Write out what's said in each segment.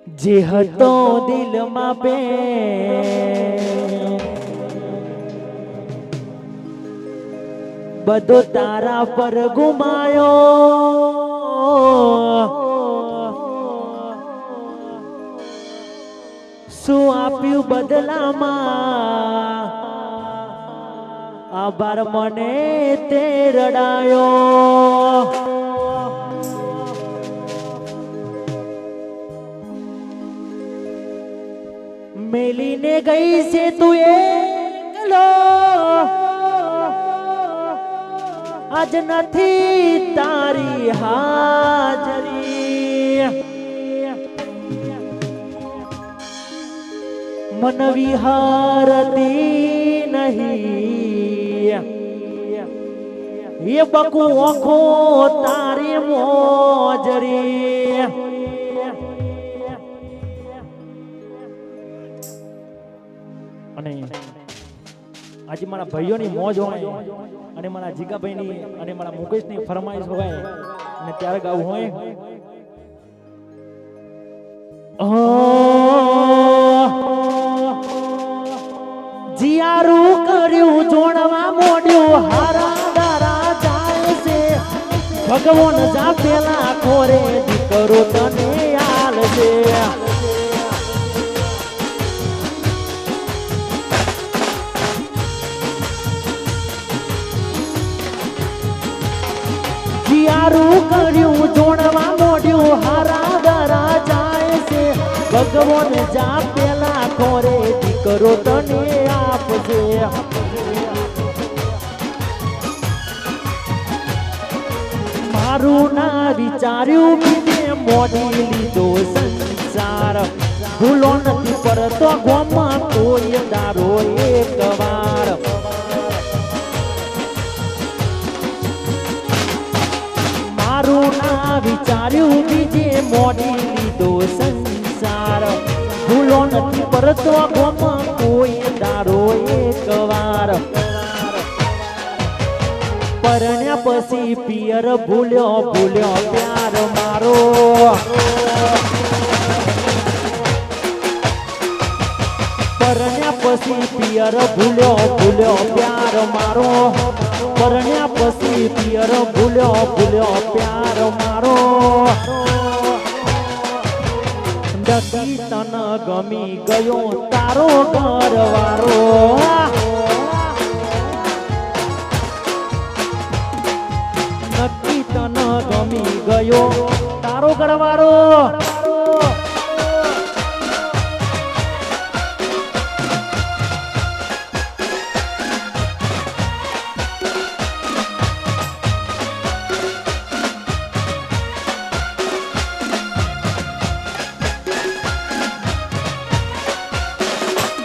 જે હતો દિલમાં બે બધો તારા પર ગુમાયો શું આપ્યું બદલામાં આભાર મને તે રડાયો મેલીને ગઈ છે તું એકલો આજ નથી તારી હાજરી મન વિહારતી નહીં એ બકુ ઓખો તારી મોજરી અને આજે મારા ભાઈઓની મોજ હોય અને મારા જીગાભાઈની અને મારા મુકેશની ફરમાઈશ હોય અને ત્યારે ગાવું હોય જીયારું કર્યું જોણવા મોડ્યું હારા દારા જાય છે ભગવાન જા પેલા ખોરે દીકરો તને આલ છે જીયારું કર્યું જોણવા મોડ્યું હારા દારા જાય છે ભગવાન જા પેલા ખોરે દીકરો તને આપશે મારું ના વિચાર્યું કે મોડી લીધો સંસાર ભૂલો નથી પરતો ગોમાં કોઈ દારો એક વાર મારું ના વિચાર્યું બીજે મોડી લીધો સંસાર ભૂલો નથી પરતો ગોમાં કોઈ દારો એક વાર પરણ્યા પછી પિયર ભૂલ્યો ભૂલ્યો પ્યાર મારો પરણ્યા પછી પિયર ભૂલ્યો ભૂલ્યો પ્યાર મારો પરણ્યા પછી પિયર ભૂલ્યો ભૂલ્યો પ્યાર મારો નક્કી તન ગમી ગયો તારો ઘરવાળો નક્કી તન ગમી ગયો તારો ઘરવાળો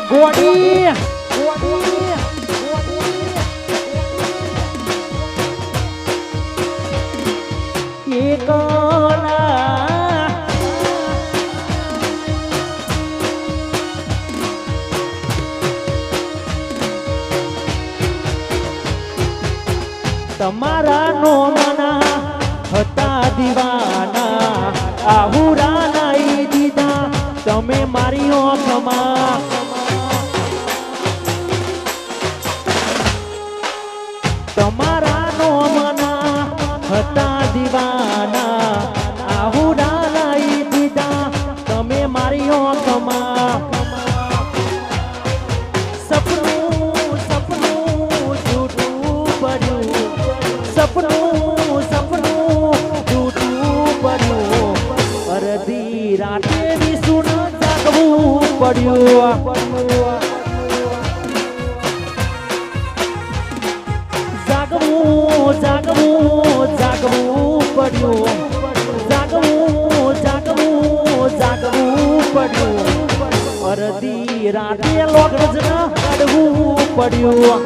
ગોડી તમારા નો મના હતા દીવાના આહુરા નાઈ દીધા તમે મારી ઓખમાં તમારા નો મના હતા દીવાના આહુરા નાઈ દીધા તમે મારી ઓખમાં સપનું સપનું જૂઠું પડ્યું સપનું સપનું જૂઠું પડ્યું અડધી રાતે વિસુન જાગવું પડ્યું જાગવું જાગવું જાગવું પડ્યું જાગવું જાગવું જાગવું પડ્યું અડધી રાતે લોકજ કાઢવું પડ્યું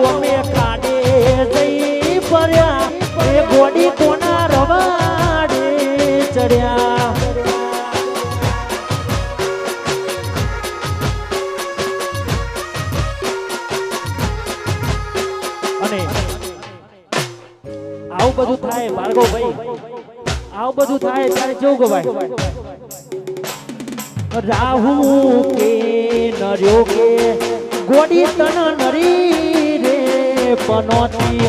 અમે કાઢે જઈ પડ્યા એ ગોડી કોના રવાડે ચડ્યા અને આવું બધું થાય ભાર્ગવભાઈ આવું બધું થાય ત્યારે કેવું ગવાય રાહુ કે નર્યો કે ગોડી તન નરી રે પનોતી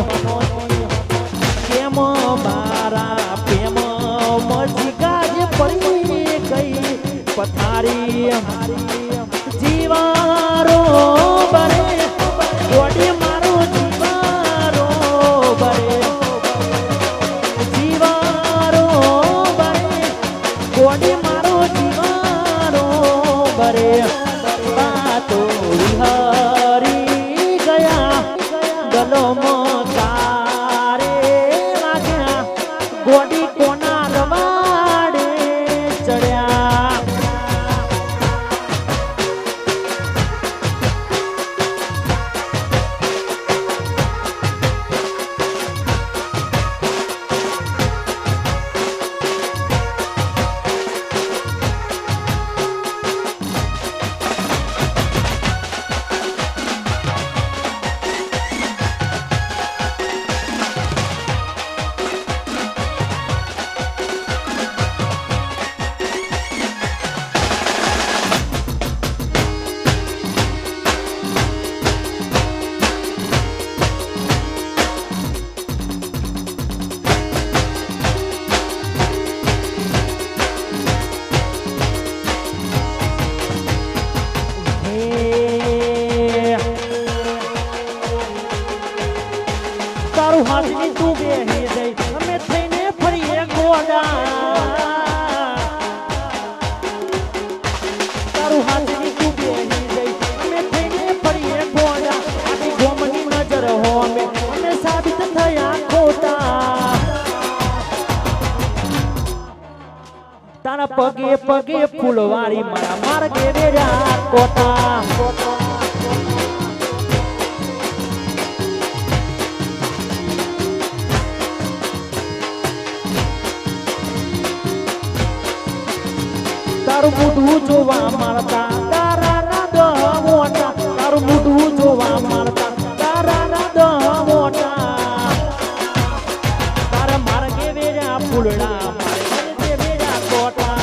કેમ મારા પ્રેમ મજીગા જે પડી ગઈ પથારી જીવારો બરે ગોડી મારો જીવારો બરે જીવારો બરે ગોડી મારો જીવારો બરે તો વિહરી ગયા ગલોમાં તારે વાગ્યા ગોડી કોના રવાડે ચડ્યા તારું હાથની તું બેહી જઈ અમે થઈને ફરીએ ગોડા તારું હાથની તું બેહી જઈ અમે થઈને ફરીએ ગોડા આની ગોમની નજર હો અમે સાબિત થયા ખોટા તારા પગે પગે ફૂલવારી મારા માર્ગે વેરા કોટા તારું મોઢું જોવા મળતા તારા ના દહ મોટા તારું મોઢું જોવા મળતા તારા ના દહ મોટા તારા માર્ગે વેરા ફૂલડા માર્ગે વેરા કોટા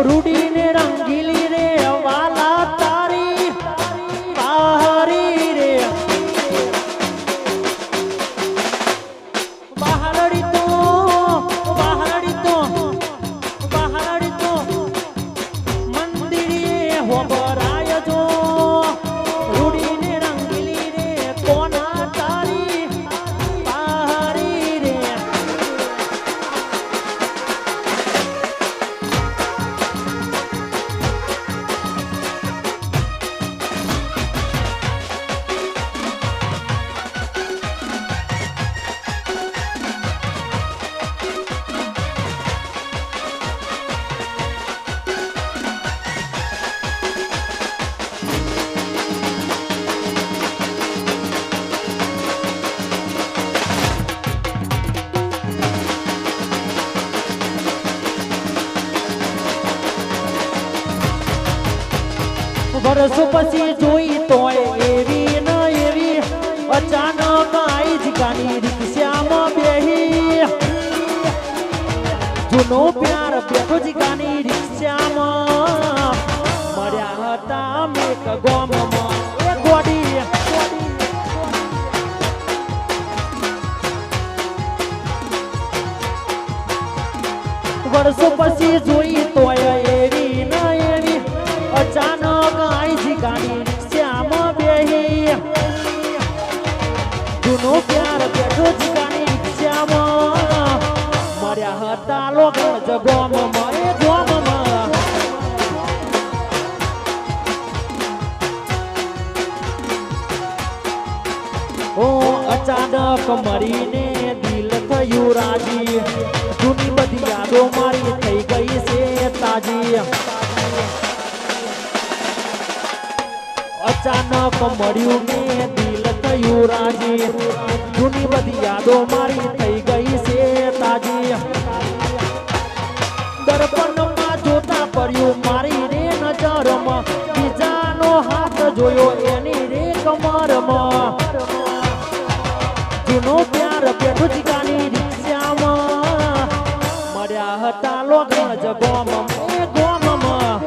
રૂડી ને રંગીલી રે વાલા તારી બહારી રે બહારડી તો મંદિરે હોબરાય જો રૂડી ને રંગીલી રે કોના તારી બહારી રે વર્ષો પછી જોઈ તોય એવી ન એવી અચાનક આઈ જીકાની રિક્ષામાં બેહી જૂનો પ્યાર બેઠો જીકાની રિક્ષામાં મળ્યા હતા મેક ગોમમાં એ ગોડી વર્ષો પછી જોઈ તોય એવી ન એવી અચાનક આઈ જીકાની રિક્ષામાં બેહી જૂનો પ્યાર બેઠો જીકાની રિક્ષામાં મળ્યા હતા લોકો જગોમમાં એ ગોમમાં ઓ અચાનક મરીને દિલ થયું રાજી જૂની બધી યાદો મારી થઈ ગઈ છે તાજી અચાનક મળ્યું ને દિલ થયું રાજી જૂની બધી યાદો મારી થઈ ગઈ છે તાજી દર્પણમાં જોતા પડ્યું મારી રે નજરમાં બીજાનો હાથ જોયો એની રે કમરમાં જૂનો પ્યાર બેઠો જીકાની રિક્ષામાં મળ્યા હતા લોગણ જગોમાં એ ગોમમાં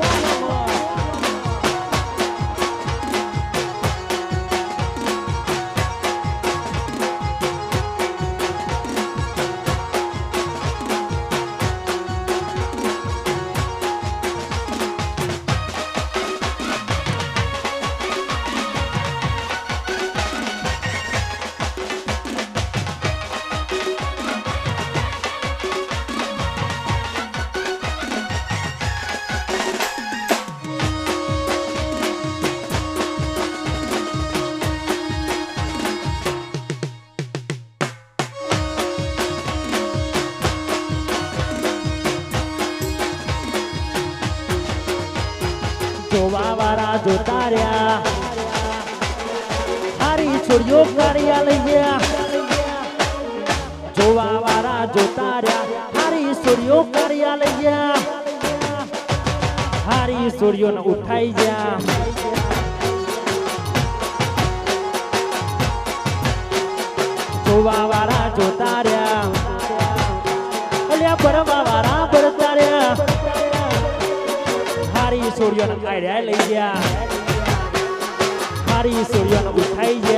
જોવા વાળા જોતા રહ્યા હારી છોડીઓ કર્યા લઈ ગયા જોવા વાળા જોતા રહ્યા હારી છોડીઓ કર્યા લઈ ગયા હારી છોડીઓને ઉઠાઈ ગયા જોવા વાળા જોતા રહ્યા અલ્યા ભરવા વાળા ભરતા રહ્યા હારી સોડિયોને કાઢ્યા લઈ ગયા હારી સોડિયોને ઉઠાઈ ગયા